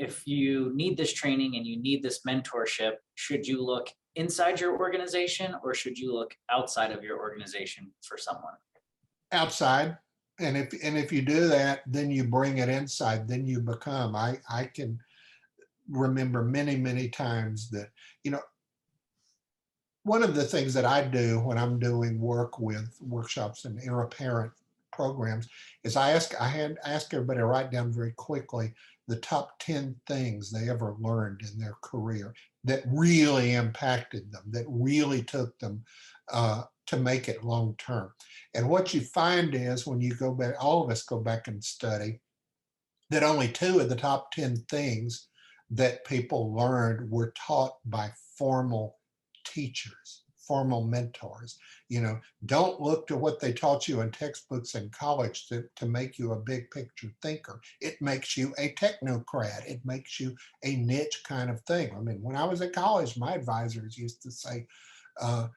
if you need this training and you need this mentorship, should you look inside your organization or should you look outside of your organization for someone? Outside. And if you do that, then you bring it inside, then you become, I can remember many, many times that, you know, one of the things that I do when I'm doing work with workshops and heir apparent programs is I ask everybody to write down very quickly the top 10 things they ever learned in their career that really impacted them, that really took them to make it long term. And what you find is when you go back, all of us go back and study, that only two of the top 10 things that people learned were taught by formal teachers, formal mentors. You know, don't look to what they taught you in textbooks in college to make you a big picture thinker. It makes you a technocrat. It makes you a niche kind of thing. I mean, when I was at college, my advisors used to say, uh,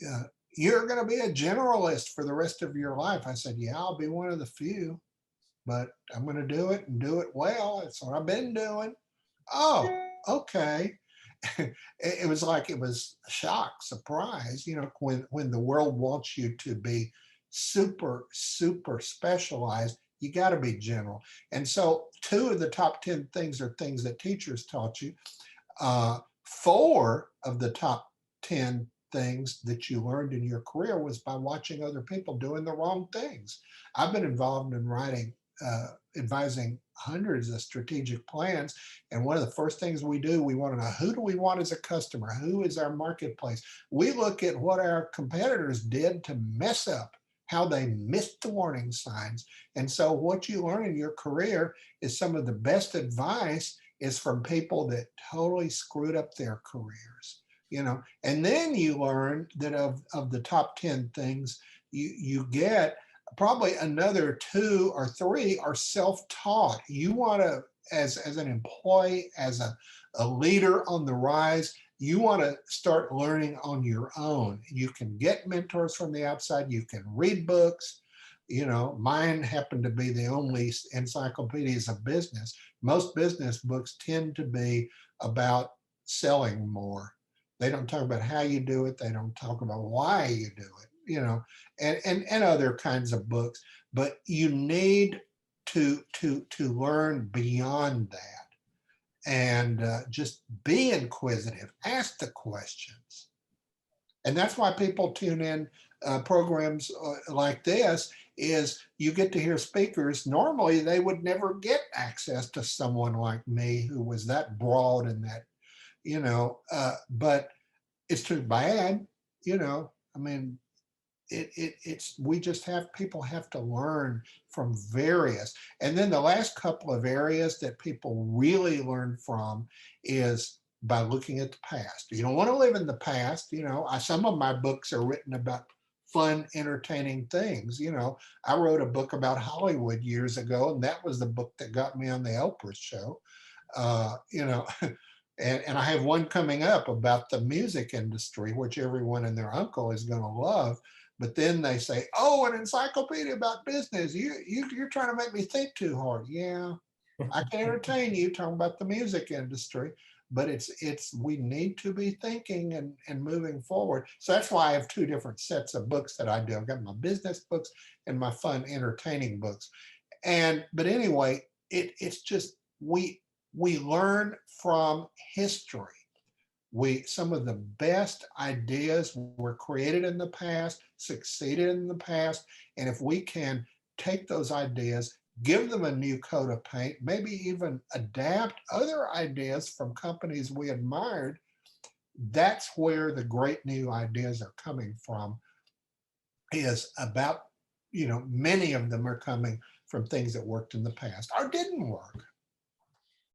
uh, you're going to be a generalist for the rest of your life. I said, yeah, I'll be one of the few, but I'm going to do it and do it well. It's what I've been doing. Oh, okay. It was like it was a shock, surprise, you know, when the world wants you to be super, super specialized, you got to be general. And so two of the top 10 things are things that teachers taught you. Four of the top 10 things that you learned in your career was by watching other people doing the wrong things. I've been involved in writing, advising hundreds of strategic plans. And one of the first things we do, we want to know, who do we want as a customer? Who is our marketplace? We look at what our competitors did to mess up, how they missed the warning signs. And so what you learn in your career is some of the best advice is from people that totally screwed up their careers, you know. And then you learn that of the top 10 things you get, probably another two or three are self-taught. You want to, as an employee, as a leader on the rise, you want to start learning on your own. You can get mentors from the outside. You can read books. You know, mine happened to be the only encyclopedias of business. Most business books tend to be about selling more. They don't talk about how you do it. They don't talk about why you do it, you know, and other kinds of books. But you need to learn beyond that, and just be inquisitive, ask the questions. And that's why people tune in programs like this, is you get to hear speakers. Normally they would never get access to someone like me who was that broad and that, you know, but it's too bad, you know. I mean, it's we just have, people have to learn from various. And then the last couple of areas that people really learn from is by looking at the past. You don't want to live in the past, you know. Some of my books are written about fun, entertaining things. You know, I wrote a book about Hollywood years ago, and that was the book that got me on the Oprah show. You know, and I have one coming up about the music industry, which everyone and their uncle is going to love. But then they say, "Oh, an encyclopedia about business. You're trying to make me think too hard." Yeah, I can entertain you talking about the music industry, but it's we need to be thinking and moving forward. So that's why I have two different sets of books that I do. I've got my business books and my fun, entertaining books. And but anyway, it's just we learn from history. Some of the best ideas were created in the past, succeeded in the past, and if we can take those ideas, give them a new coat of paint, maybe even adapt other ideas from companies we admired, that's where the great new ideas are coming from. Is about, you know, many of them are coming from things that worked in the past or didn't work.